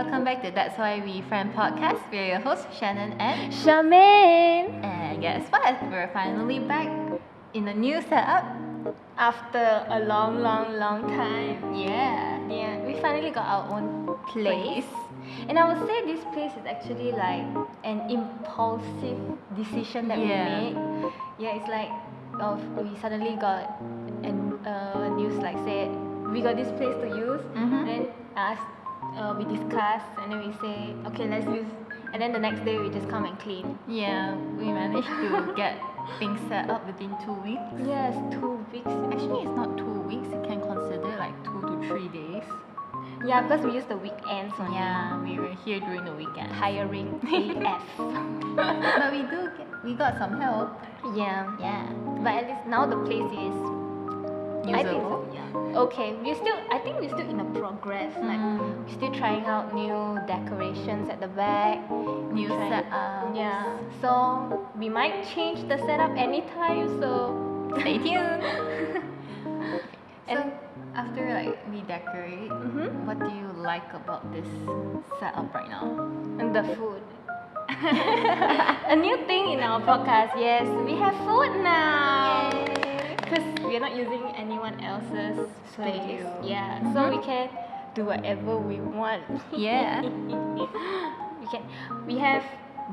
welcome back to That's Why We Friend podcast. We're your hosts, Shannon and Charmaine! And guess what? We're finally back in a new setup. After a long time. Yeah, We finally got our own place. And I would say this place is actually like an impulsive decision that we made. Yeah, it's like we suddenly got news like said we got this place to use. Then we discuss and then we say okay, let's use, and then the next day we just come and clean. Yeah, we managed to get things set up within 2 weeks. Yes, 2 weeks. Actually, it's not 2 weeks. You can consider like 2 to 3 days. Yeah, because we use the weekends on. Yeah, we were here during the weekend. Tiring AF. But we got some help. Yeah. Yeah. But at least now the place is I think Usable. so, yeah. Okay. I think we're still in a progress. Like we're still trying out new decorations at the back. New setup. Yeah. So we might change the setup anytime, so Stay tuned. And So after like we decorate, what do you like about this setup right now? and the food. A new thing in our podcast, yes, we have food now. Because we're not using anyone else's space. Studio. Yeah, so we can do whatever we want. Yeah. We have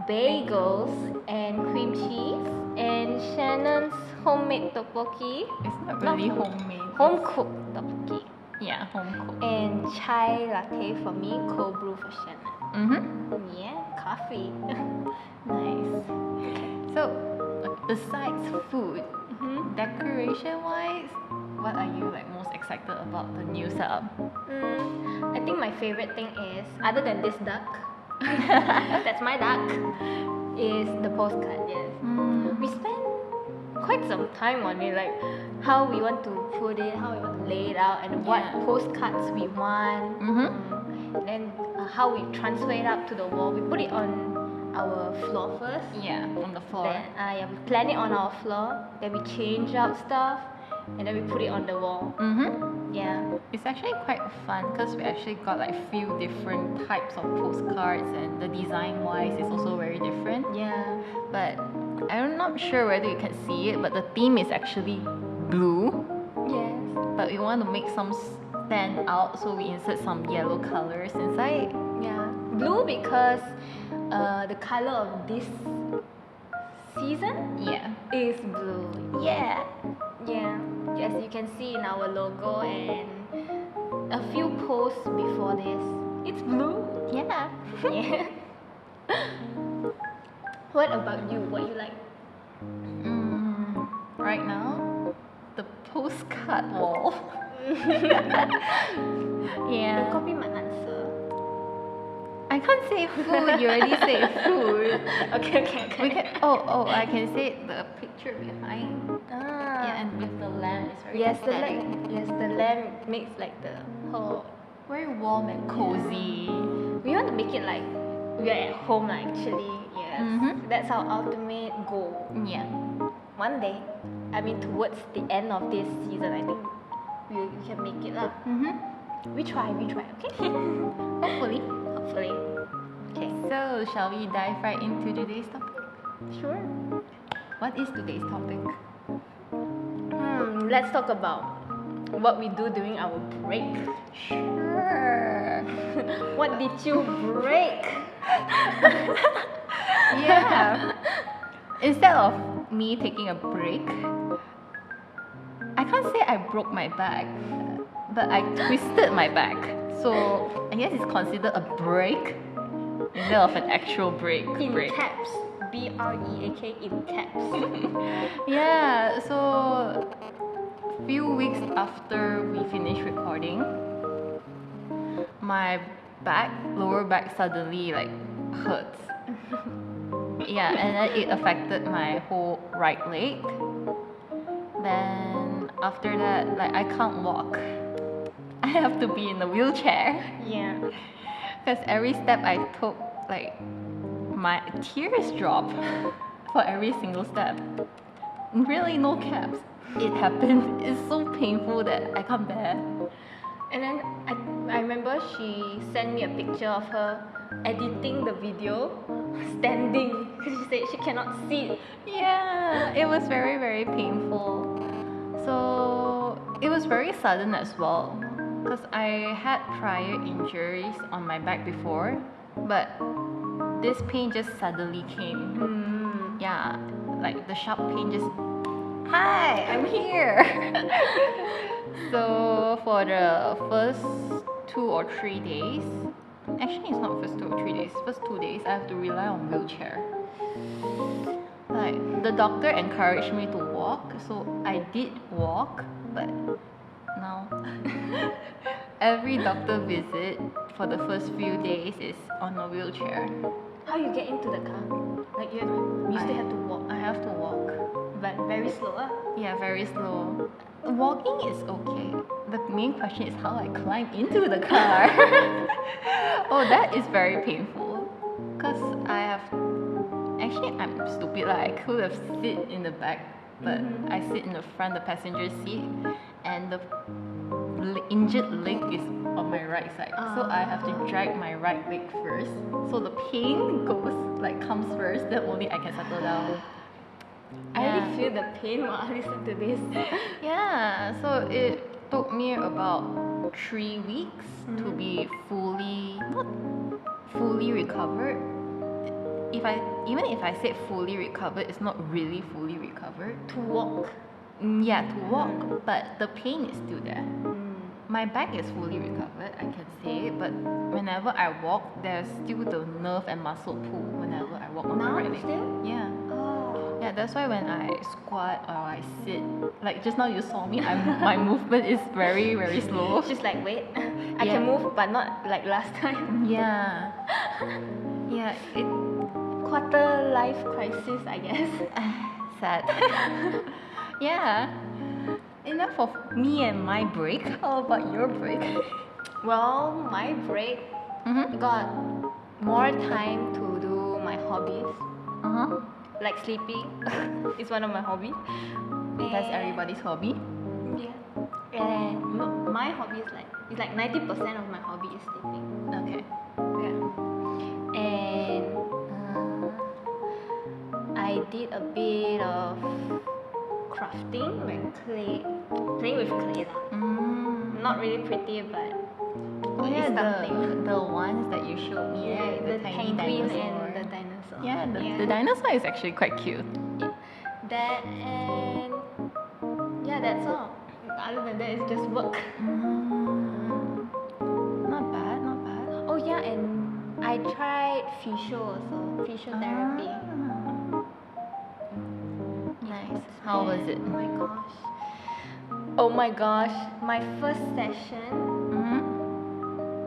bagels and cream cheese and Shannon's homemade tteokbokki. It's not really homemade. Home cooked tteokbokki. Yeah, home cooked. And chai latte for me, cold brew for Shannon. Yeah, coffee. Nice. So besides food, decoration wise, what are you like most excited about the new setup? I think my favorite thing is, other than this duck, that's my duck, is the postcard, yes. We spent quite some time on it, like how we want to put it, how we want to lay it out, and what postcards we want. And then how we transfer it up to the wall. We put it on our floor first. Yeah, on the floor. Then we plan it on our floor. Then we change out stuff, and then we put it on the wall. Yeah. It's actually quite fun because we actually got like few different types of postcards, and the design wise is also very different. Yeah. But I'm not sure whether you can see it, but the theme is actually blue. Yes. But we want to make some stand out, so we insert some yellow colors inside. Yeah. Blue because the color of this season Yeah. is blue. Yeah. Yeah. As you can see in our logo and a few posts before this, it's blue. Yeah. Yeah. What about you? What you like? Right now, the postcard wall. Yeah. Copy my answer. I can't say food. You already said food. Okay. We can. Oh. I can say the picture behind. Ah. Yeah, and with the lamp, it's very Yes, the aesthetic. lamp makes like the whole. Very warm and cozy. We want to make it like we are at home actually. Yes. That's our ultimate goal. Yeah. One day, I mean towards the end of this season, I think we can make it lah. We try. Okay. Hopefully. Hopefully. Okay. So, shall we dive right into today's topic? Sure. What is today's topic? Let's talk about what we do during our break. Sure. What did you break? Yeah. Instead of me taking a break, I can't say I broke my back, but I twisted my back. So I guess it's considered a break instead of an actual break. In break. caps. BREAK in caps. Yeah, so few weeks after we finished recording, my lower back suddenly like hurts. Yeah, and then it affected my whole right leg. Then after that, like I can't walk. I have to be in a wheelchair. Yeah. Because every step I took, like my tears drop for every single step. Really, no caps. It happened. It's so painful that I can't bear. And then I remember she sent me a picture of her editing the video standing because she said she cannot sit. Yeah, it was very, very painful. So it was very sudden as well because I had prior injuries on my back before, but this pain just suddenly came. Yeah, like the sharp pain just, hi, I'm here. So for the first 2 or 3 days, actually it's not first 2 or 3 days, first 2 days I have to rely on wheelchair. Like the doctor encouraged me to walk, so I did walk, but now every doctor visit for the first few days is on a wheelchair. How you get into the car? Like you still have to walk, I have to walk. but very slow. Yeah, very slow. Walking is okay. The main question is how I climb into the car. Oh, that is very painful. Cause I'm stupid. Like I could have sit in the back, but I sit in the front, the passenger seat, and the injured leg is on my right side. So I have to drag my right leg first. So the pain comes first. Then only I can settle down. I really feel the pain while I listen to this. Yeah, so it took me about 3 weeks to be not fully recovered. Even if I said fully recovered, it's not really fully recovered. To walk. Yeah, to walk, but the pain is still there. My back is fully recovered, I can say, but whenever I walk, there's still the nerve and muscle pull whenever I walk on my Now right leg. still? Yeah. Oh. Yeah, that's why when I squat or I sit, like just now you saw me, my movement is very, very slow. She's like, wait, I Yeah. can move, but not like last time. Yeah. Yeah, it Quarter life crisis, I guess. sad. Yeah. Enough of me and my break. How about your break? Well, my break got more time to do my hobbies. Like sleeping is one of my hobbies. That's And- everybody's hobby. Yeah. And my hobby is like 90% of my hobby is sleeping. Okay. Yeah. And I did a bit of crafting, like playing with clay lah. Not really pretty, but Oh it's yeah, something. the ones that you showed me, right? The tiny penguin dinosaur. and the dinosaur. Yeah, the dinosaur is actually quite cute. That and yeah, that's all. Other than that, it's just work. Not bad, not bad. Oh yeah, and I tried physio also, physiotherapy. Nice. How was it? Oh my gosh. Oh my gosh, my first session,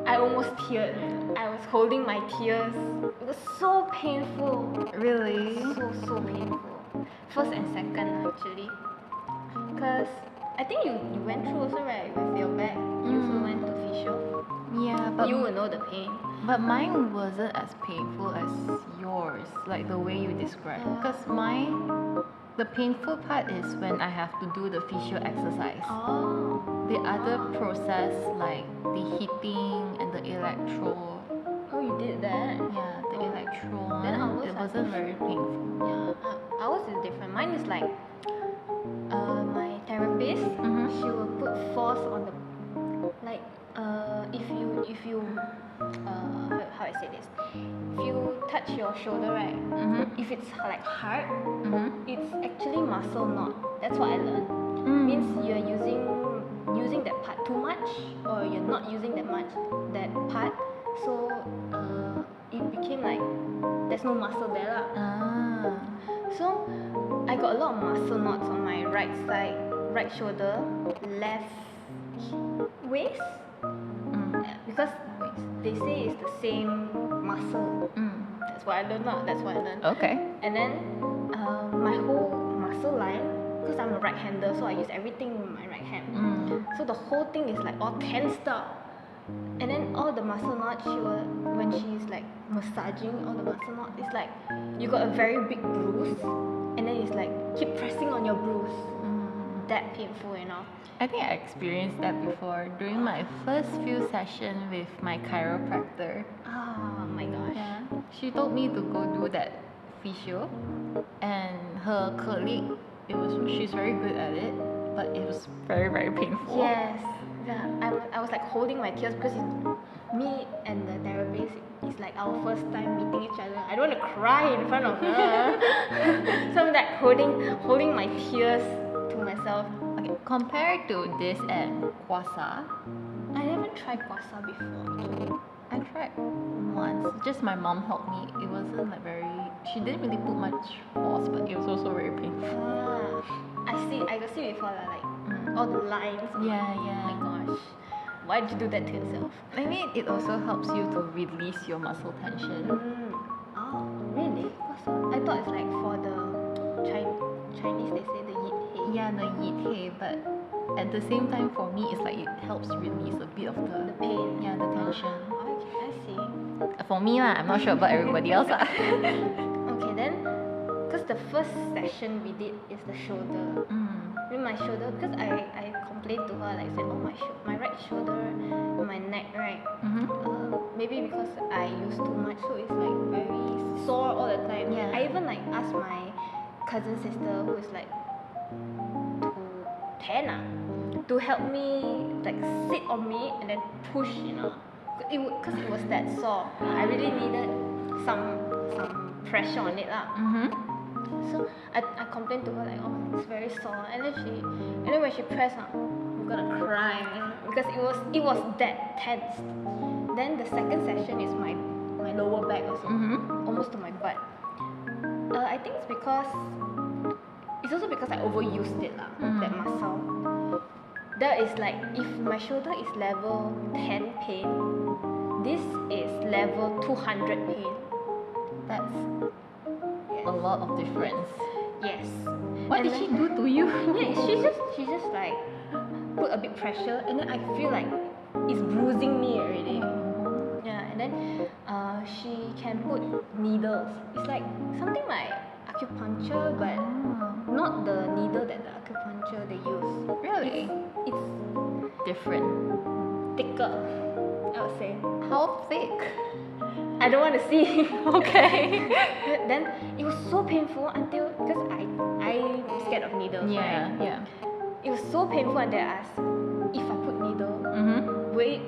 I almost teared. I was holding my tears. It was so painful. Really? So painful. First and second actually. Because I think you went through also, right, with your back. You also went to physio. Yeah, but You will know the pain. But mine wasn't as painful as yours, like the way you described. Because mine, the painful part is when I have to do the physio exercise. Oh. The other process, like the heating and the electro, Oh, you did that? yeah, the electro Then one, ours it are wasn't very painful. Yeah, ours is different. Mine is like, my therapist, she will put force on the, like, if you, how I say this, if you touch your shoulder, right, if it's like hard, it's actually muscle knot. That's what I learned. Means you're using that part too much, or you're not using that part. So it became like there's no muscle there lah. So I got a lot of muscle knots on my right side, right shoulder, left waist, because they say it's the same muscle. That's what I learned lah. That's what I learned. Okay. And then my whole muscle line, because I'm a right-hander, so I use everything with my right hand. So the whole thing is like all tensed up. And then all the muscle knots, when she's like massaging all the muscle knots, it's like you got a very big bruise, and then it's like keep pressing on your bruise. that painful, you know. I think I experienced that before during my first few sessions with my chiropractor. Oh my gosh. Yeah, she told me to go do that physio, and her colleague, she's very good at it, but it was very very painful. Yes. Yeah. I was like holding my tears because me and the therapist is like our first time meeting each other. I don't want to cry in front of her. So I'm like holding my tears to myself. Okay, compared to this and Kwasa, I never tried Kwasa before. I tried once. Just my mom helped me. It wasn't like very. She didn't really put much force, but it was also very painful. I got see before like all the lines. Yeah, Oh yeah. my gosh. Why did you do that to yourself? I mean, it also helps you to release your muscle tension. Oh, really? I thought it's like for the Chinese they say the yit hei. Yeah, the yit hei, but at the same time, for me, it's like it helps release a bit of The the pain. yeah, the tension. Okay, I see. For me lah, I'm not sure about everybody else lah. Okay then, because the first session we did is the shoulder. With my shoulder, because I complained to her like said, oh my right shoulder, my neck, right. Maybe because I use too much, so it's like very sore all the time. Yeah. I even like asked my cousin sister who is like Hannah to help me like sit on me and then push, you know, because it was that sore. I really needed some pressure on it lah. So I complained to her like, oh, it's very sore, and then when she pressed, I'm gonna cry, you know, because it was that tense. Then the second session is my lower back also, almost to my butt. I think it's also because I overused it lah, that muscle. That is like if my shoulder is level 10 pain, this is level 200 pain. That's a lot of difference. Yes. What And did she then- do to you? Yeah, she just like put a bit pressure, and then I feel like it's bruising me already. Yeah, and then she can put needles. It's like something like acupuncture, but not the needle that the acupuncture they use. Really? It's Different. thicker, I would say. How thick? I don't want to see. Okay. Then it was so painful until because I'm scared of needles. Yeah, Right? yeah. It was so painful until I asked if I put needle, will it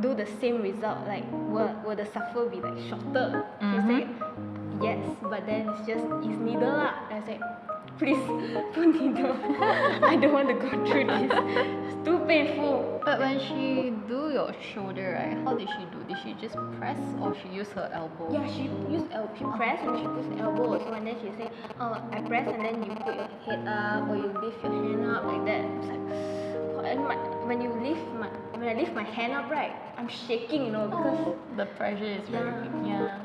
do the same result? Like will the suffer be like shorter? She said yes, but then it's needle lah. And I said, please put needle. I don't want to go through this. It's too painful. But when she do your shoulder, right? How did she do? Did she just press or she use her elbow? Yeah, she press and she puts elbow also, and then she say, oh, I press and then you put your head up or you lift your hand up like that. It's like, and when I lift my hand up, right, I'm shaking, you know, because The pressure is very big. Yeah.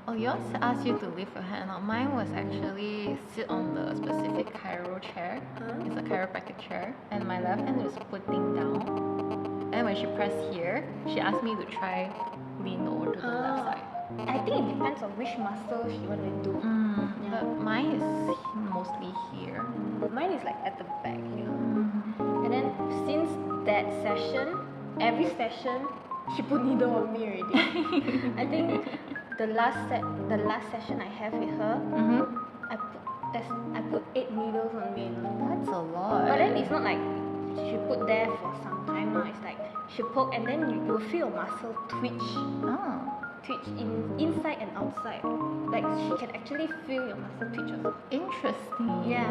Oh, yours asked you to lift your hand up. Mine was actually sit on the specific chiro chair. It's a chiropractic chair, and my left hand is putting down. And when she pressed here, she asked me to try lean over to the left side. I think it depends on which muscle she want to do. But mine is mostly here. Mine is like at the back here. And then since that session, every session she put needle on me already. I think the last session I have with her, I put 8 needles on me. You know? That's a lot. But then it's not like she put there for some time now. It's like she poke and then you will feel your muscle twitch inside and outside. Like she can actually feel your muscle twitch also. Interesting. Yeah.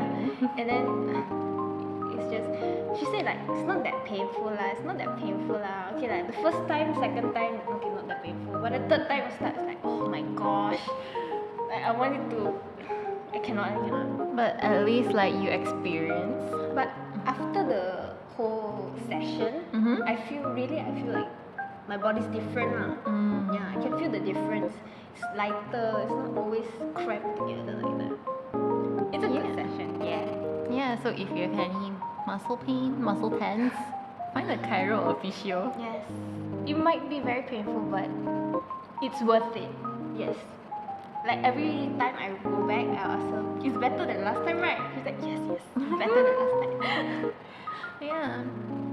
And then it's just she said like it's not that painful lah. Okay, like the first time, second time, okay, not that painful. But the third time it starts like, oh my gosh. Like I wanted to I cannot. But at least like you experience. But after the whole session, I feel like my body's different lah. Yeah, I can feel the difference. It's lighter. It's not always cramped together like that. It's a good session. Yeah. Yeah, so if you have any muscle pain, muscle tense, find a chiro or physio. Yes. It might be very painful, but it's worth it. Yes. Like every time I go back, I ask her, it's better than last time, right? She's like, yes, it's better than last time. Yeah.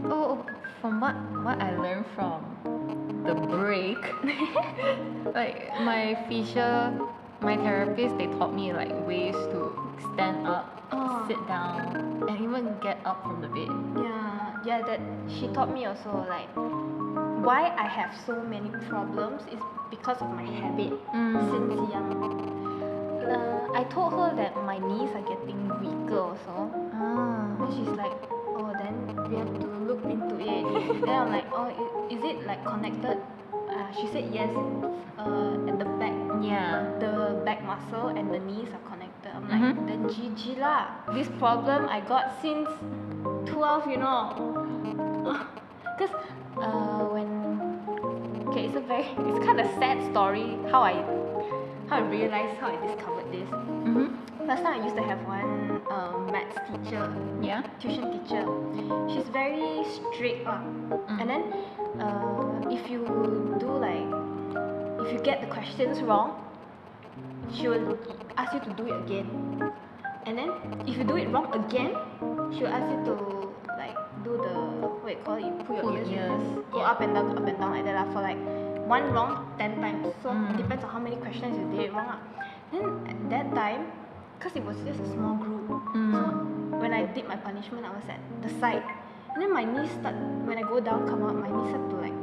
Oh, from what I learned from the break, like my therapist, they taught me like ways to stand up, Oh. sit down, and even get up from the bed. Yeah, that she taught me also like why I have so many problems is because of my habit since young. I told her that my knees are getting weaker also. Ah. And she's like, oh, then we have to look into it. Then I'm like, oh, is it like connected? She said yes. At the back, Yeah. the back muscle and the knees are connected. I'm like, Mhm. then GG lah. This problem I got since 12, you know. Because it's kind of sad story how I realized how I discovered this. Last time I used to have one maths teacher, Yeah. tuition teacher. She's very strict lah. And then if you get the questions wrong, she will ask you to do it again. And then if you do it wrong again, she will ask you to like do the what you call it, you put Pull your the ears, ears, go yeah. up and down like that lah, for like one wrong 10 times. So it depends on how many questions you did it wrong lah. Then at that time, because it was just a small group, so when I did my punishment, I was at the side. And then my knees start, when I go down, come up, my knees start to like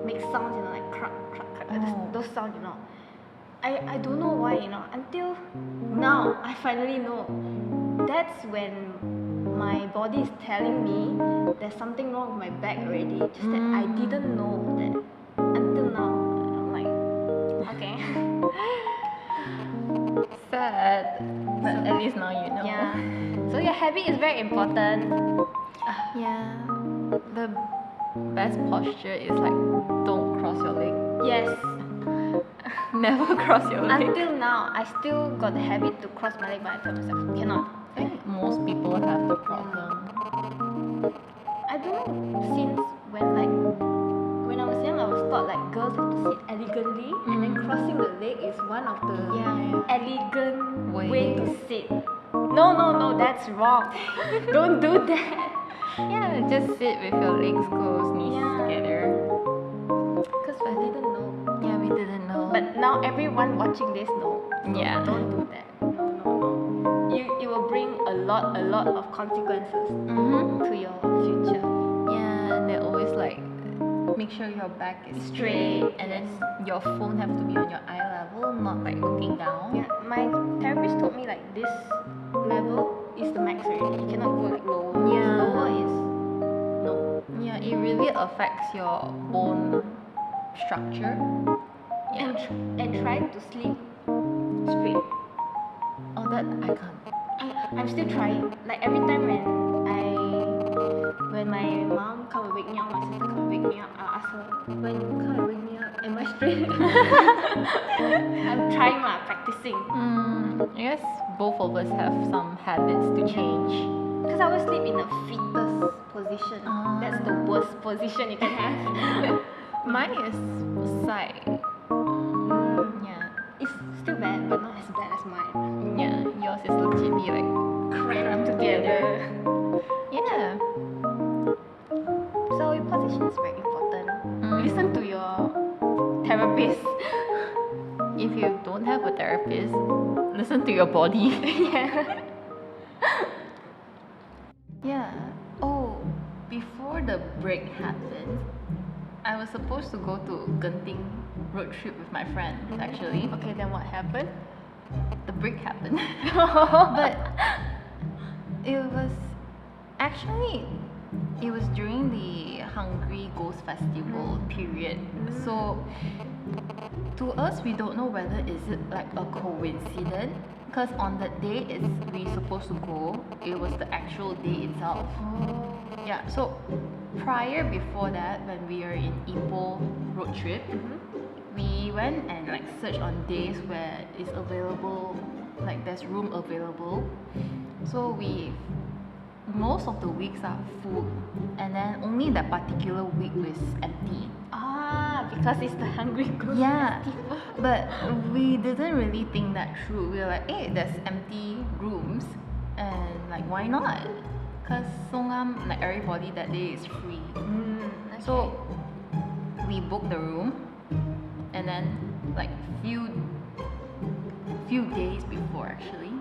make sounds, you know, like crack, crack, crack, like those sounds, you know. I don't know why, you know, until now, I finally know. That's when my body is telling me there's something wrong with my back already, just that I didn't know that until now. I'm like, okay. Sad, but at least now you know. Yeah. So your habit is very important. Yeah. The best posture is like don't cross your leg. Yes. Never cross your leg. Until now, I still got the habit to cross my leg, but I tell myself, cannot. I think most people have the problem. I don't know, since when I was young, I was taught like girls have to sit elegantly, and then crossing the leg is one of the elegant way to sit. No, that's wrong. Don't do that. Yeah, just sit with your legs closed, knees Yeah. together. Because I didn't know. Yeah, we didn't know. But now everyone watching this know. yeah. Don't do that. No. It will bring a lot of consequences to your future. Yeah, and they're always like, make sure your back is straight, and then your phone have to be on your eye level, not like looking down. Yeah, my therapist told me like this level is the max already. You cannot go like lower. Yeah. Lower is no. Yeah, it really affects your bone structure. Yeah. And try to sleep straight. Oh, that I can't. I'm still trying. Like every time when my mom come and wake me up, my sister come and wake me up, I'll ask her, when you come and wake me up, am I straight? I'm trying lah, practicing. I guess both of us have some habits to change. Because I always sleep in a fetus position. That's the worst position you can have. Mine is side. Yeah. It's still bad, but not as bad as mine. Yeah, yours is legitly like Crammed together. Yeah. So your position is very important. Listen to your therapist. If you don't have a therapist, listen to your body. Yeah. Yeah. Oh, before the break happened, I was supposed to go to Genting road trip with my friends actually. Okay, then what happened? The break happened. But it was during the Hungry Ghost Festival period. So to us, we don't know whether is it like a coincidence, because on that day we supposed to go, it was the actual day itself. Yeah, so before that, when we were in Ipoh road trip, we went and like searched on days where it's available, like there's room available. So most of the weeks are full, and then only that particular week was empty. Because it's the Hungry Ghost Yeah, Festival. but we didn't really think that through. We were like, hey, there's empty rooms, and like, why not? Cause Songam, like everybody that day is free. Okay. So we booked the room, and then like few days before actually,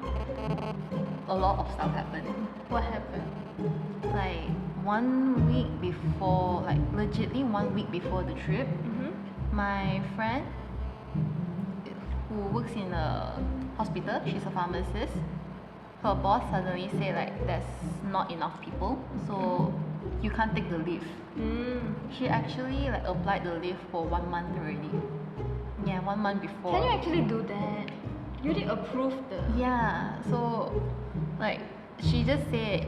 a lot of stuff happened. What happened? Like 1 week before, like legitly 1 week before the trip, my friend who works in a hospital, she's a pharmacist, her boss suddenly say like there's not enough people, so you can't take the leave. She actually like applied the leave for 1 month already. Yeah, 1 month before. Can you actually do that? You did approve the. Yeah, so like she just said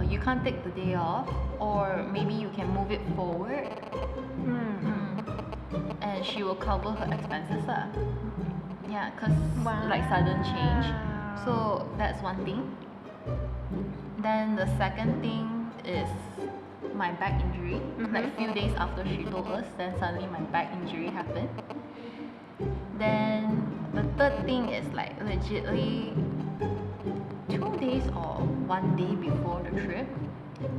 you can't take the day off, or maybe you can move it forward. And she will cover her expenses lah. Yeah, cause like sudden change. So that's one thing. Then the second thing is my back injury. Like few days after she told us, then suddenly my back injury happened. Then the third thing is like legitly 2 days or 1 day before the trip,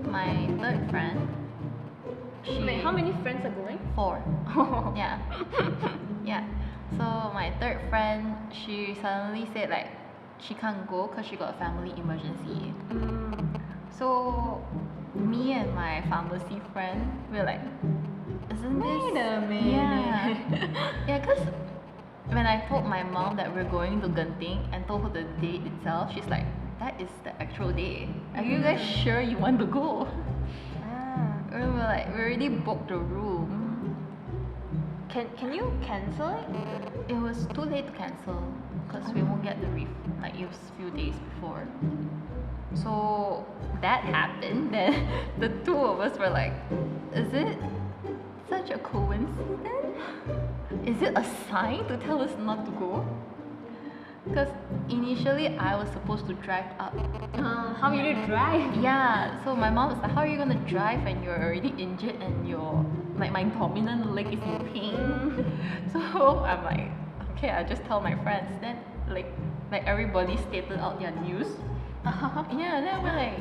my third friend, she Wait, how many friends are going? 4. Yeah. Yeah. So my third friend, she suddenly said like she can't go because she got a family emergency. So me and my pharmacy friend, we're like, isn't this? Wait a minute. Yeah. Yeah, because when I told my mom that we're going to Genting and told her the date itself, she's like, that is the actual day. Are you guys sure you want to go? And we're like, we already booked the room. Can you cancel it? It was too late to cancel because we won't get the refund. Like it was few days before. So that happened. Then the two of us were like, is it such a coincidence? Is it a sign to tell us not to go? Because initially I was supposed to drive up. How will you drive? Yeah, so my mom was like, how are you gonna drive when you're already injured and your like my dominant leg is in pain? So I'm like, okay, I'll just tell my friends. Then like everybody stated out their news. Yeah, then we're like,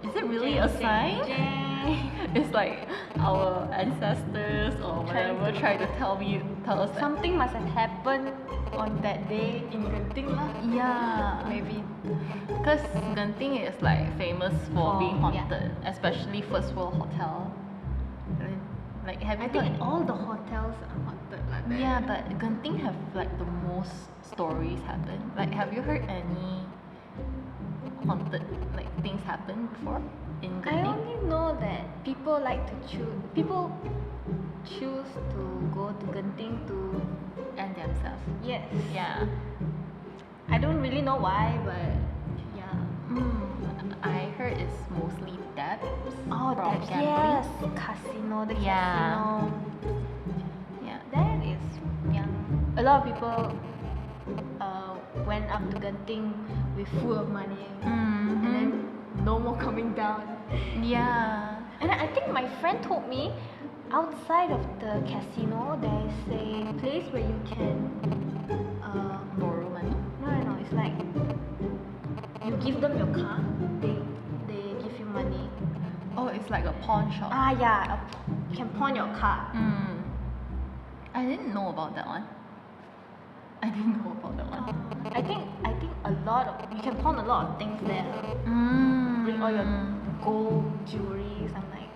is it really a sign? It's like our ancestors or whatever try to tell us that. Something must have happened on that day in Genting lah. Yeah, Maybe. because Genting is like famous for being yeah. haunted, especially First World Hotel. Like have you I think heard? all the hotels are haunted like that. Yeah, but Genting have like the most stories happen. Like have you heard any haunted like things happen before in I Genting? only know that people choose to go to Genting to And themselves. yes. Yeah. I don't really know why, but yeah. I heard it's mostly debts Oh, from that gambling. yes, casino, the Yeah. casino. Yeah. That is yeah. A lot of people went up to Genting with full of money, and then no more coming down. Yeah. And I think my friend told me outside of the casino there is a place where you can Borrow money. no, it's like you give them your car, they give you money. Oh, it's like a pawn shop. Yeah, you can pawn your car. I didn't know about that one. I didn't know about that one. I think a lot of you can pawn a lot of things there. Bring all your gold jewelry. I'm like,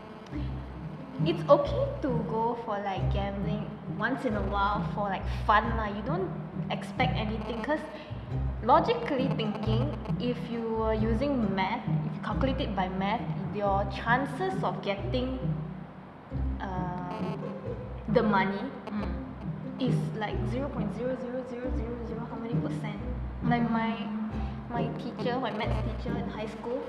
it's okay to go for like gambling once in a while for like fun lah. You don't expect anything because logically thinking, if you were using math, if you calculate it by math, your chances of getting the money is like 0.00000 how many percent? Like my teacher, my maths teacher in high school,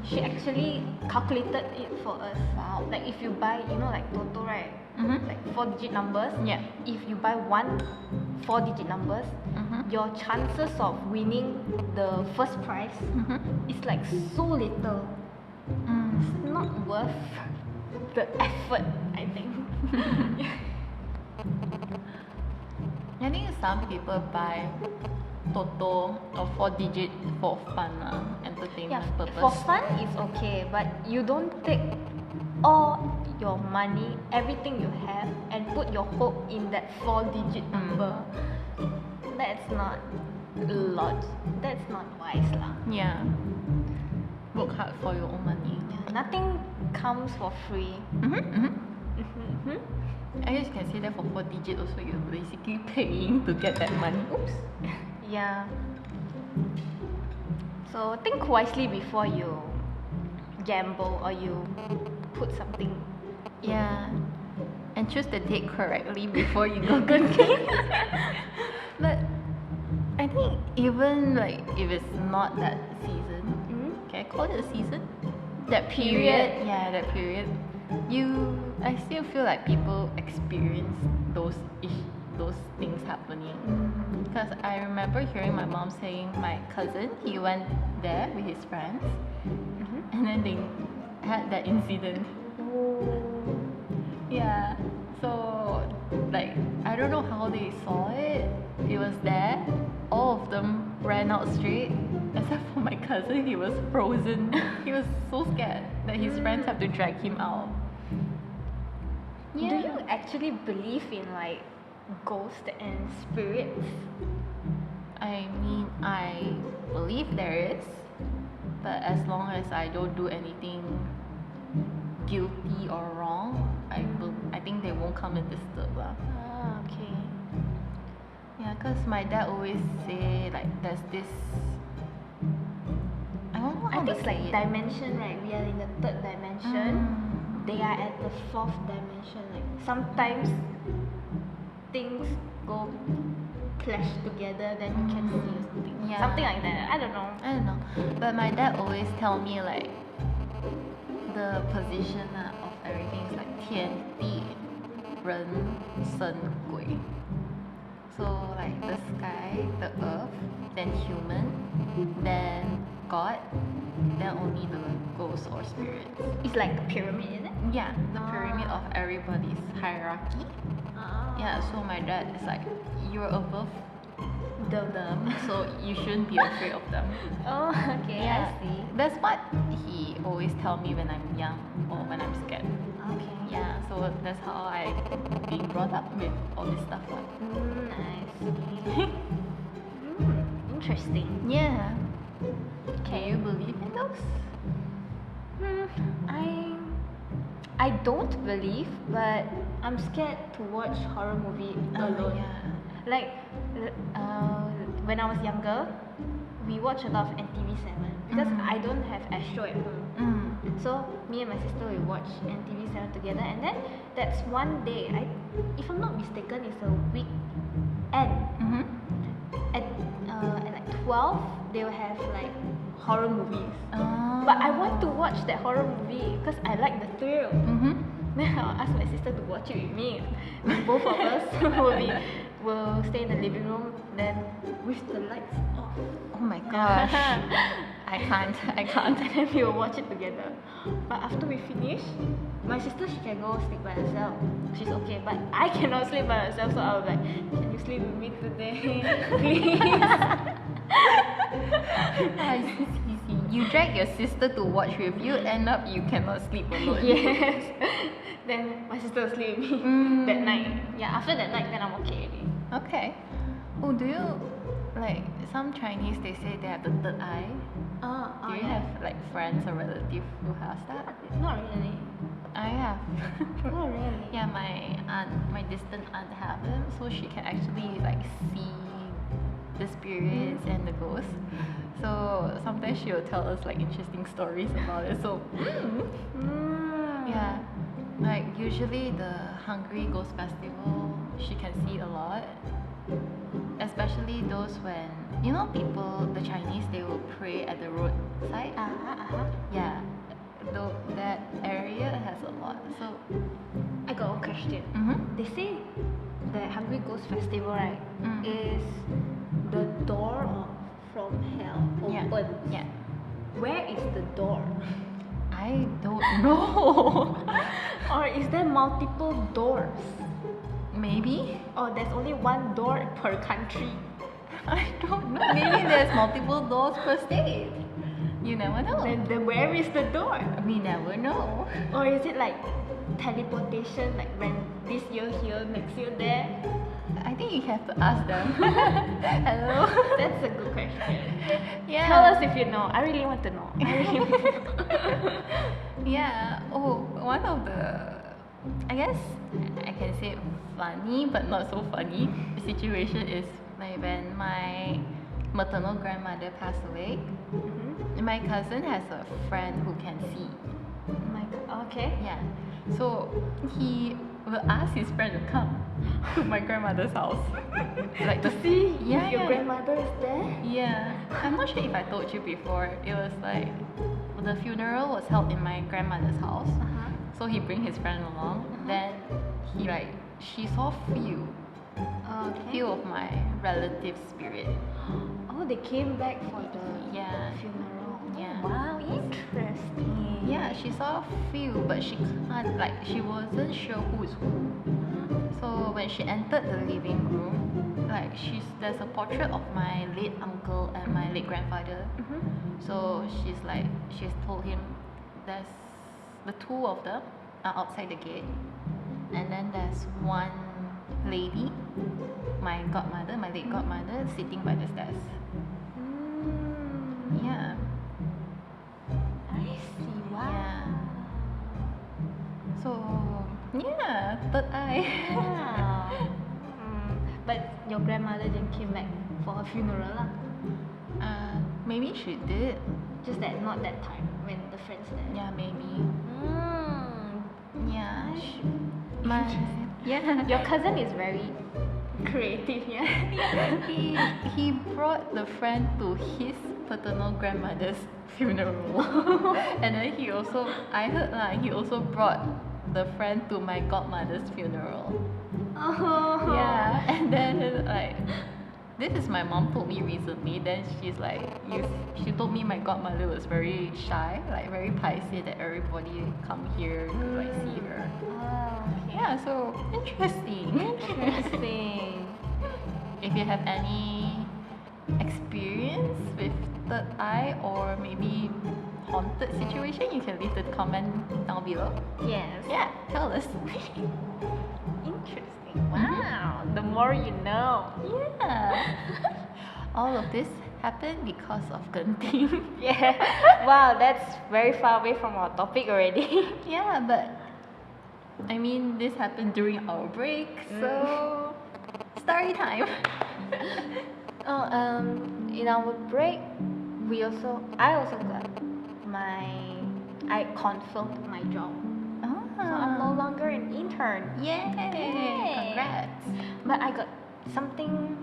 she actually calculated it for us. Wow. Like if you buy, like Toto, right? Like 4-digit numbers. Yeah. If you buy 4-digit numbers, your chances of winning the first prize is like so little. It's not worth the effort, I think. I think some people buy Toto or 4-digit for fun, entertainment purpose. For fun it's okay, but you don't take all your money, everything you have, and put your hope in that 4-digit number. That's not That's not wise lah. Yeah. Work hard for your own money. Nothing comes for free. I guess you can say that for 4-digit also, you're basically paying to get that money. Oops. Yeah. So think wisely before you gamble or you put something. Yeah. And choose the date correctly before you go cooking. But I think even like if it's not that season, can I call it a season? That period. Yeah, that period. I still feel like people experience those things happening. Because I remember hearing my mom saying my cousin, he went there with his friends, and then they had that incident. Yeah. So like I don't know how they saw it. It was there. All of them ran out straight, except for my cousin. He was frozen. He was so scared that his friends have to drag him out. Do you actually believe in like ghosts and spirits? I mean, I believe there is, but as long as I don't do anything guilty or wrong, I think they won't come and disturb lah. Okay. Yeah, cause my dad always say like there's this. I don't know how I to think it's say like it. dimension, right? We are in the 3rd dimension. They are at the 4th dimension. Like sometimes things go clash together, then you can see or something. Yeah. Something like that. I don't know. I don't know, but my dad always tell me like the position of everything is like 天地人神鬼. So like the sky, the earth, then human, then God, then only the ghosts or spirits. It's like a pyramid, is it? Yeah, the pyramid of everybody's hierarchy. Yeah, so my dad is like, you're above them, so you shouldn't be afraid of them. Oh, okay. Yeah, I see. that's what he always tell me when I'm young or when I'm scared. Okay. Yeah, so that's how I being brought up with all this stuff. I see. Interesting. Yeah. Can you believe in those? I don't believe, but I'm scared to watch horror movie alone. Yeah. Like, when I was younger, we watch a lot of NTV7 because I don't have Astro at home. So me and my sister will watch NTV7 together, and then that's one day. If I'm not mistaken, it's a weekend. At like 12, they will have like horror movies. But I want to watch that horror movie because I like the thrill. Then I'll ask my sister to watch it with me. Then both of us will stay in the living room, then with the lights off. Oh my gosh. I can't. And then we will watch it together. But after we finish, my sister, she can go sleep by herself. She's okay, but I cannot sleep by myself, so I'll be like, can you sleep with me today? Please. It's easy. You drag your sister to watch with you, end up you cannot sleep alone. Yes. Then my sister will sleep with me that night. Yeah, after that night, then I'm okay already. Okay. Oh, do you like some Chinese? They say they have the third eye. Do you have like friends or relatives who has that? Not really. I have. Not really. Yeah, my distant aunt have it, so she can actually like see the spirits and the ghosts. So sometimes she will tell us like interesting stories about it. So yeah, like usually the Hungry Ghost Festival, she can see a lot. Especially those when people, the Chinese, they will pray at the roadside. Yeah, though that area has a lot. So I got one question. They say the Hungry Ghost Festival, right, is the door from hell opens. yeah. Where is the door? I don't know. Or is there multiple doors? Maybe? Or there's only one door per country? I don't know. Maybe there's multiple doors per state. You never know. Then where is the door? We never know. Or is it like teleportation, like when this year here, next year there? I think you have to ask them. Hello? That's a good question. Yeah. Tell us if you know. I really want to know. I really want to know. Yeah. Oh, one of the, I guess I can say funny but not so funny situation is like when my maternal grandmother passed away. Mhm. My cousin has a friend who can see. Okay. Yeah. So he will ask his friend to come to my grandmother's house. Like To see Yeah, if your yeah. grandmother is there? Yeah. I'm not sure if I told you before. It was like the funeral was held in my grandmother's house. Uh-huh. So he bring his friend along. Then she saw Okay. few of my relatives' spirit. Oh, they came back for the Yeah. funeral. Yeah. Wow, interesting. Yeah, she saw few, but she wasn't sure who is who. So when she entered the living room, there's a portrait of my late uncle and my late grandfather. Mhm. So she's told him there's the two of them are outside the gate, and then there's one lady, my late godmother, sitting by the stairs. Mm, Yeah. I see. Wow. Yeah. So yeah, third eye. Wow. But your grandmother didn't came back for her funeral lah. Maybe she did. Just that not that time when the friends there. Yeah, maybe. Mm. Yeah. My yeah. Your cousin is very creative, yeah. he brought the friend to his paternal grandmother's funeral, and then I heard he also brought the friend to my godmother's funeral. Oh. Yeah, and then this is my mom told me recently. Then she told me my godmother was very shy, like very paiseh that everybody come here to like see her. Oh, okay. Yeah, so interesting. Interesting. If you have any experience with third eye or maybe haunted situation, you can leave the comment down below. Yes. Yeah, tell us. Interesting. Wow. The more you know. Yeah. All of this happened because of Genting. Yeah. Wow, that's very far away from our topic already. Yeah, but I mean this happened during our break, so story time. In our break, I also got I confirmed my job. So I'm no longer an intern. Yay! Yay. Congrats. But I got something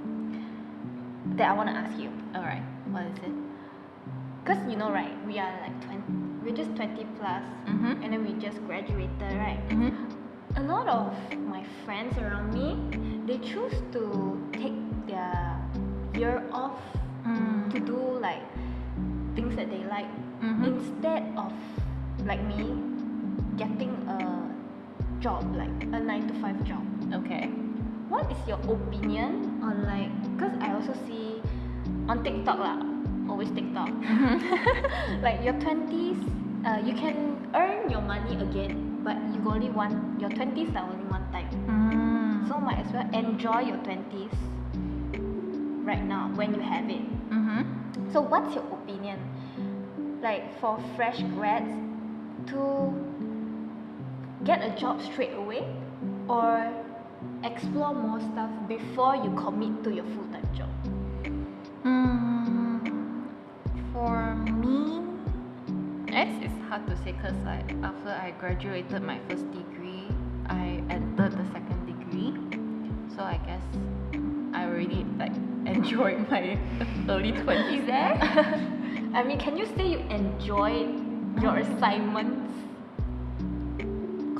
that I want to ask you. Alright, what is it? Because you know, right, we are like 20, we're just 20 plus, Mm-hmm. and then we just graduated, right? Mm-hmm. A lot of my friends around me, they choose to take their year off to do like things that they like instead of like me getting a job, like a 9 to 5 job. Okay. What is your opinion on like, because I also see on TikTok lah, always TikTok, like your 20s, you can earn your money again, but you only want, your 20s are only one time. So might as well enjoy your 20s right now when you have it. So what's your opinion? Like for fresh grads to get a job straight away or explore more stuff before you commit to your full-time job? For me, it's hard to say because after I graduated my first degree, I entered the second degree. So I guess I already enjoyed my early 20s there. I mean, can you say you enjoyed your assignments?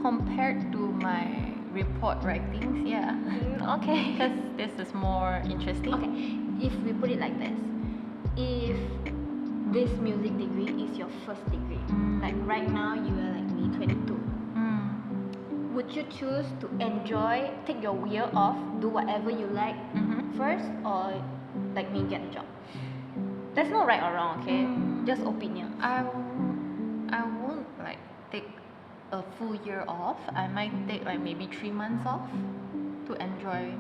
Compared to my report writings, yeah. Okay. Because this is more interesting. Okay, if we put it like this, if this music degree is your first degree. Like right now, you are like me, 22. Would you choose to enjoy, take your year off, do whatever you like first, or like me, get a job? There's no right or wrong, okay? Just opinion. I won't like take a full year off. I might take like maybe 3 months off to enjoy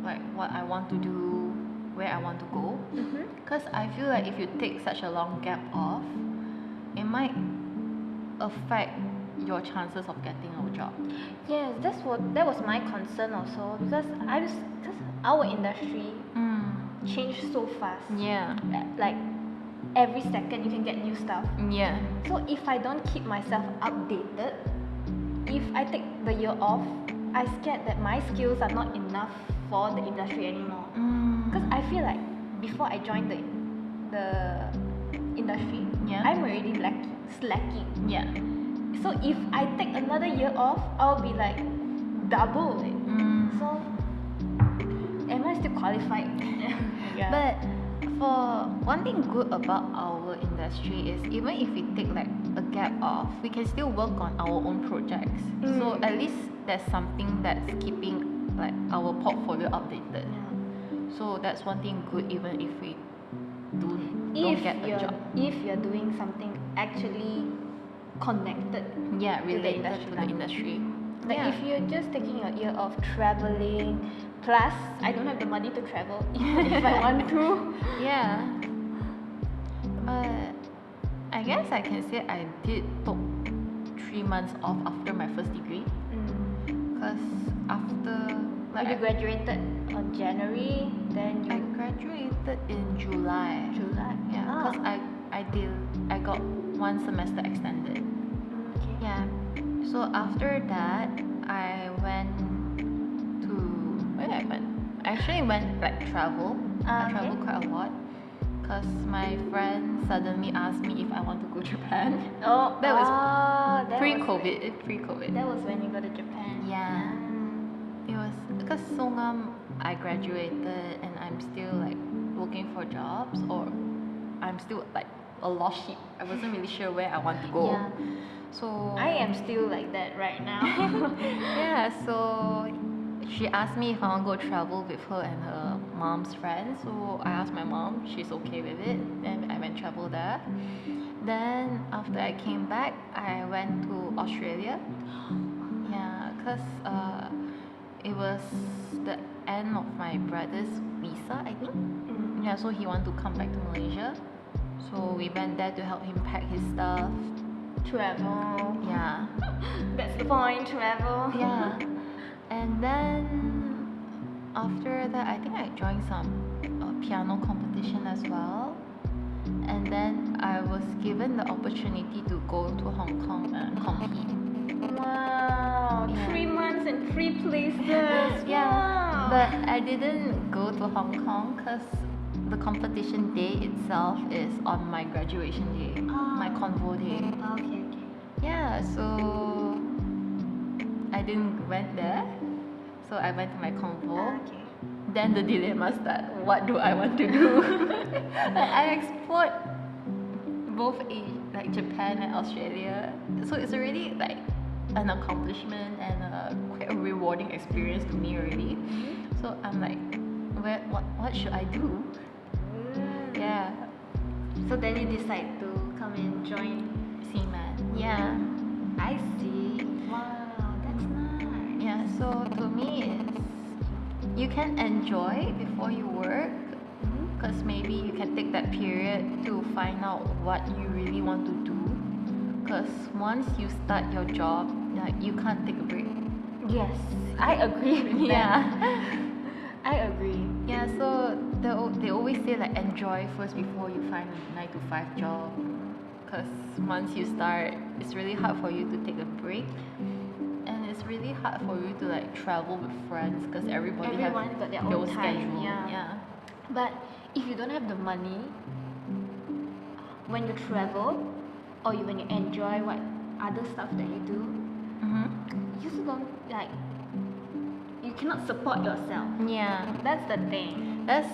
like what I want to do, where I want to go. Because I feel like if you take such a long gap off, it might affect your chances of getting a job. Yes, that was my concern also, because our industry changed so fast. Yeah. Like every second you can get new stuff. Yeah. So if I don't keep myself updated, if I take the year off, I scared that my skills are not enough for the industry anymore. Because I feel like before I joined the industry, Yeah. I'm already slacking. Yeah. So if I take another year off, I'll be like double it. So am I still qualified? Yeah. But for one thing good about our industry is even if we take like a gap off, we can still work on our own projects. So at least there's something that's keeping like our portfolio updated. So that's one thing good even if we don't get a job. If you're doing something actually connected, Yeah, to the related industry to the lah. industry. like Yeah. if you're just taking a year of traveling, plus I don't have the money to travel even if I want to. Yeah. But I guess I can say I did took 3 months off after my first degree. Because after Like you graduated on January, then I you graduated in July. July. Yeah, because I got 1 semester extended. Okay. Yeah. So after that, I went to where I went. I actually went like travel. I Okay. traveled quite a lot. Cause my friend suddenly asked me if I want to go Japan. Oh, That was that Pre-COVID. Pre-COVID. That was when you go to Japan. Yeah. It was because Songam I graduated and I'm still like looking for jobs, or I'm still like a lost sheep. I wasn't really sure where I want to go. Yeah. So I am still like that right now. yeah, so she asked me if I want to go travel with her and her mom's friends. So I asked my mom, she's okay with it. Then I went travel there. Then after I came back, I went to Australia. Yeah, because it was the end of my brother's visa, I think. Yeah, so he wanted to come back to Malaysia. So we went there to help him pack his stuff. Travel. Yeah. That's the point, travel. Yeah. And then after that, I think I joined some piano competition as well. And then I was given the opportunity to go to Hong Kong and compete. Wow. Yeah. 3 months in 3 places. Yeah. Wow. But I didn't go to Hong Kong because the competition day itself is on my graduation day, my convo day. Okay. Yeah, so I didn't went there. So I went to my convo. Okay. Then the dilemma start. What do I want to do? I explored both like Japan and Australia. So it's already like an accomplishment and quite a rewarding experience to me already. So I'm like, what should I do? Yeah, So then you decide to come and join. Seaman. Yeah. I see. Wow, that's nice. Yeah, so to me it's you can enjoy before you work, because maybe you can take that period to find out what you really want to do, because once you start your job, like you can't take a break. Yes, I agree with Yeah. that. I agree. Yeah, so they always say like enjoy first before you find a 9 to 5 job, because once you start, it's really hard for you to take a break, and it's really hard for you to like travel with friends because everybody Everyone have got their their own time, schedule. yeah. But if you don't have the money, when you travel or when you enjoy what other stuff that you do, Mm-hmm. you also don't like. You cannot support yourself. Yeah, That's the thing. that's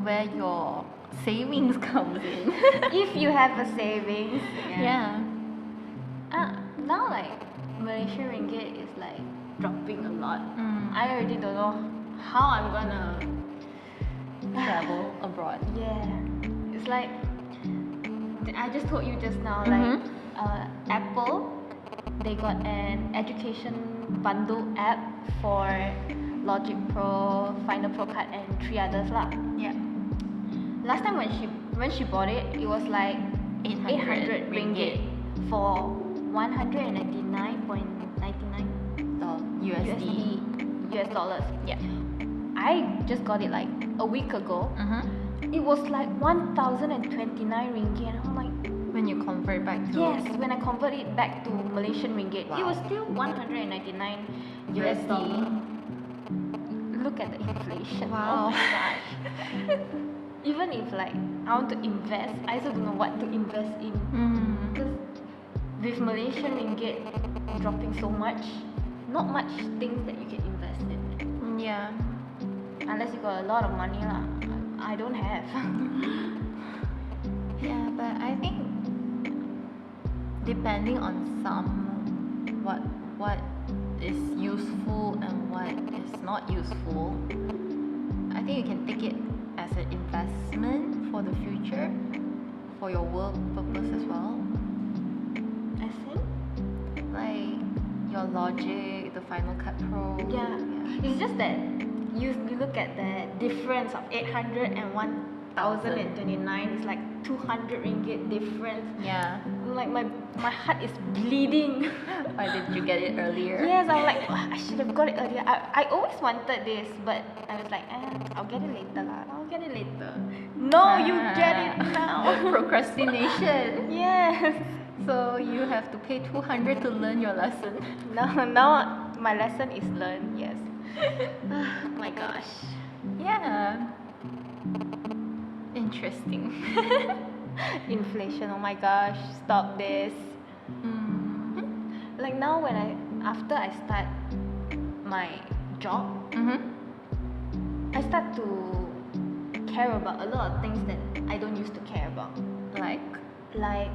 where your savings comes in. If you have a savings. Yeah. Now like Malaysian ringgit is like dropping a lot. Mm. I already don't know how I'm gonna Travel abroad. Yeah, it's like I just told you just now. Mhm. Like Apple, they got an education bundle app for Logic Pro, Final Pro Cut, and 3 others lah. Yeah. Last time when she bought it, it was like 800 ringgit for 199.99 USD. US dollars. Yeah. I just got it like a week ago. It was like 1,029 ringgit, and I'm like, When you convert back to yes. When I convert it back to Malaysian ringgit, it Wow. was still 199 USD. Look at the inflation. Wow. Oh my gosh. Even if like I want to invest, I also don't know what to invest in. Because with Malaysian ringgit dropping so much, not much things that you can invest in. Yeah. Unless you got a lot of money lah. I don't have. Yeah, but I think depending on what is useful and what is not useful, I think you can take it as an investment for the future, for your work purpose as well. I think. Like your Logic, the Final Cut Pro. Yeah. It's just that you look at the difference of 800 and 1,029. It's like 200 ringgit difference. Yeah. Like my heart is bleeding. Why did you get it earlier? Yes, I'm like, "Oh, I should have got it earlier. I always wanted this, but I was like, I'll get it later lah. I'll get it later. No, you get it now. Procrastination. Yes. So you have to pay 200 to learn your lesson. Now my lesson is learned. Yes. Oh my gosh. Yeah. Interesting. Inflation. Oh my gosh. Stop this. Mm-hmm. Like now after I start my job, Mm-hmm. I start to care about a lot of things that I don't used to care about. Like, Like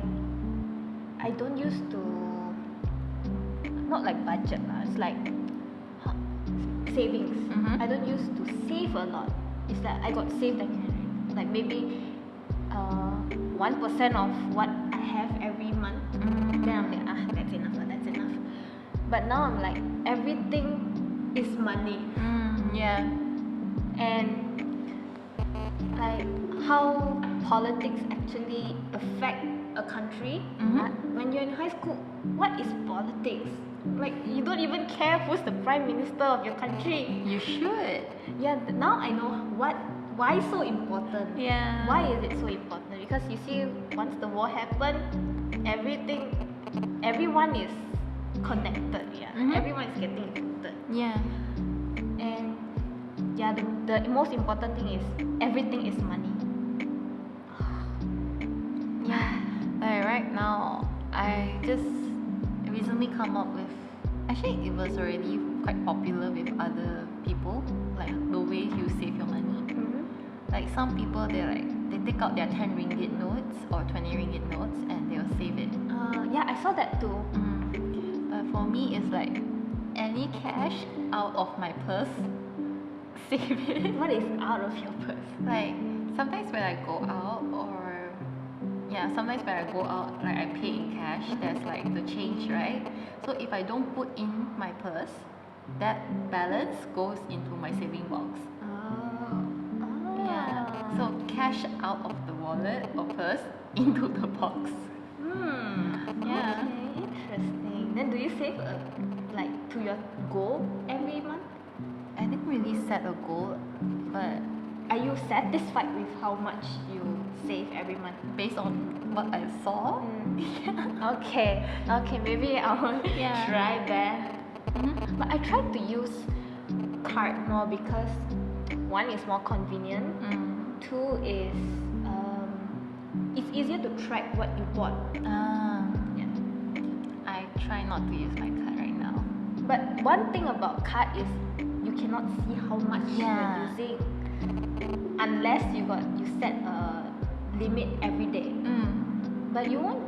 I don't used to, not like budget lah. It's like savings. Mhm. I don't used to save a lot. It's like I got saved like maybe 1% of what I have every month. Then I'm like, that's enough. That's enough. But now I'm like, everything is money. yeah. And like how politics actually affect a country. When you're in high school, what is politics? Like you don't even care who's the prime minister of your country. You should. Yeah, now I know why so important. Yeah. Why is it so important? Because you see, once the war happened, everyone is connected. Yeah, everyone is getting affected. Yeah. And yeah, the most important thing is everything is money. Yeah. Like right now, I just recently come up with. Actually, it was already quite popular with other people. Like the way you save your money. Like some people, they take out their 10 ringgit notes or 20 ringgit notes and they'll save it. Yeah, I saw that too. But for me, it's like any cash out of my purse, save it. What is out of your purse? Like sometimes when I go out sometimes when I go out, like I pay in cash, there's like the change, right? So if I don't put in my purse, that balance goes into my saving box. Yeah. So cash out of the wallet or purse into the box. Yeah. Okay, interesting. Then do you save like to your goal every month? I didn't really set a goal, but Are you satisfied with how much you save every month? based on what I saw, Okay, maybe I'll Yeah. try that. But I try to use card more because one is more convenient. Two is it's easier to track what you bought. Yeah. I try not to use my card right now. But one thing about card is you cannot see how much Yeah. you're using unless you set a limit every day. But you won't.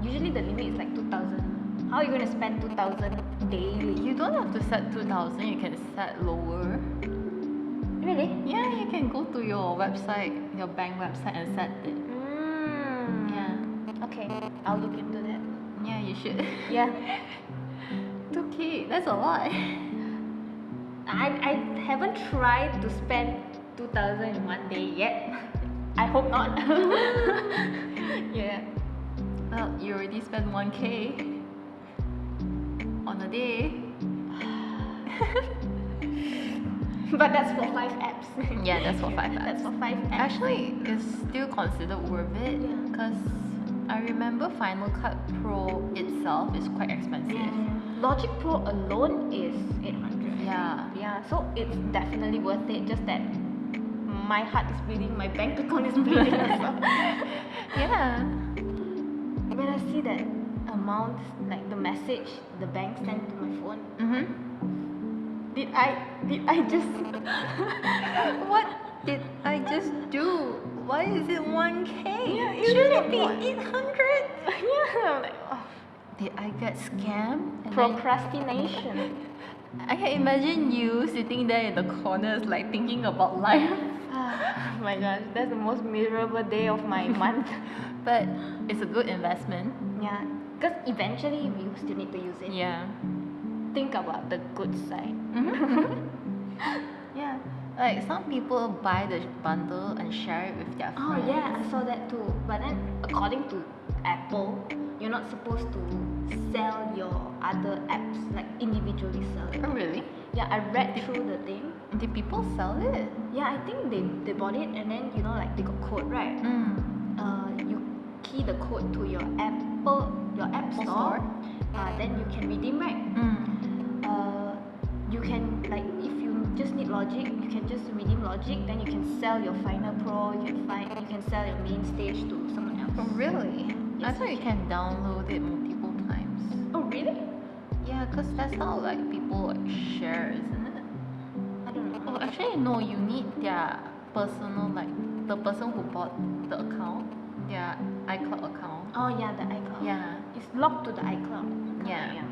Usually the limit is like 2,000. How are you going to spend 2,000 daily? You don't have to set 2,000. You can set lower. Really? Yeah, you can go to your website, your bank website, and set it. Yeah. Okay, I'll look into that. Yeah, you should. Yeah. 2K, that's a lot. I haven't tried to spend 2,000 in one day yet. I hope not. Yeah. Well, you already spent 1K on a day. But that's for 5 apps. Yeah, that's for 5 apps. That's for 5 apps. Actually, it's still considered worth it Yeah. because I remember Final Cut Pro itself is quite expensive. Logic Pro alone is 800. Yeah. Yeah, so it's definitely worth it. Just that my heart is bleeding, my bank account is bleeding as well. Yeah. When I see that amount, like the message the bank sent to my phone, did I just What did I just do? Why is it 1K? Yeah, Should it be what? 800? yeah, I'm like, oh, Did I get scammed? And then- procrastination. I can imagine you sitting there in the corners, like thinking about life. Oh my gosh, that's the most miserable day of my month. But it's a good investment. Yeah, because eventually we will still need to use it. Yeah. Think about the good side. Yeah. Like some people buy the bundle and share it with their Oh friends. yeah, I saw that too. But then according to Apple, you're not supposed to sell your other apps, like individually sell it. Oh really? Yeah, I read through the thing. Did people sell it? Yeah, I think they bought it and then like they got code, right? You key the code to your app store. Then you can redeem, right? You can, like, if you just need Logic, you can just redeem Logic. Then you can sell your Final Pro. You can sell your main stage to someone else. Oh really? I Yes. thought you can download it multiple times. Oh really? Yeah, cause that's how like people like share, isn't it? I don't know. Oh, actually no. You need their personal, like the person who bought the account, their iCloud account. Oh yeah, the iCloud. Yeah. It's locked to the iCloud. Yeah.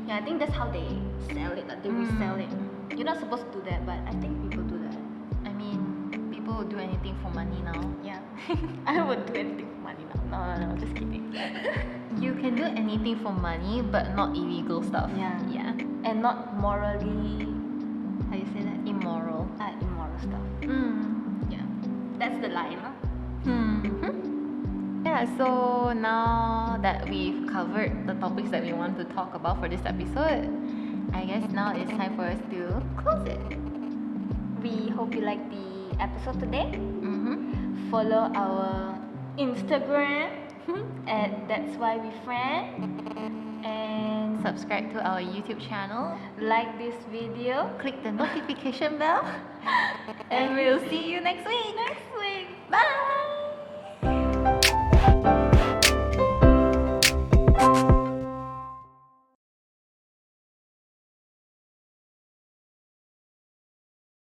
Yeah, I think that's how they sell it. Like they resell it. You're not supposed to do that, but I think people do that. I mean, people will do anything for money now. Yeah. I would do anything for money now. No, just kidding. You can do anything for money, but not illegal stuff. Yeah. Yeah. And not morally, how you say that? Immoral. Immoral stuff. Yeah. That's the line, huh? Yeah, so now that we've covered the topics that we want to talk about for this episode, I guess now it's time for us to close it. We hope you like the episode today. Follow our Instagram at That's Why We Friend. And Subscribe to our YouTube channel, like this video. click the notification bell, and we'll see you next week. Next week. Bye!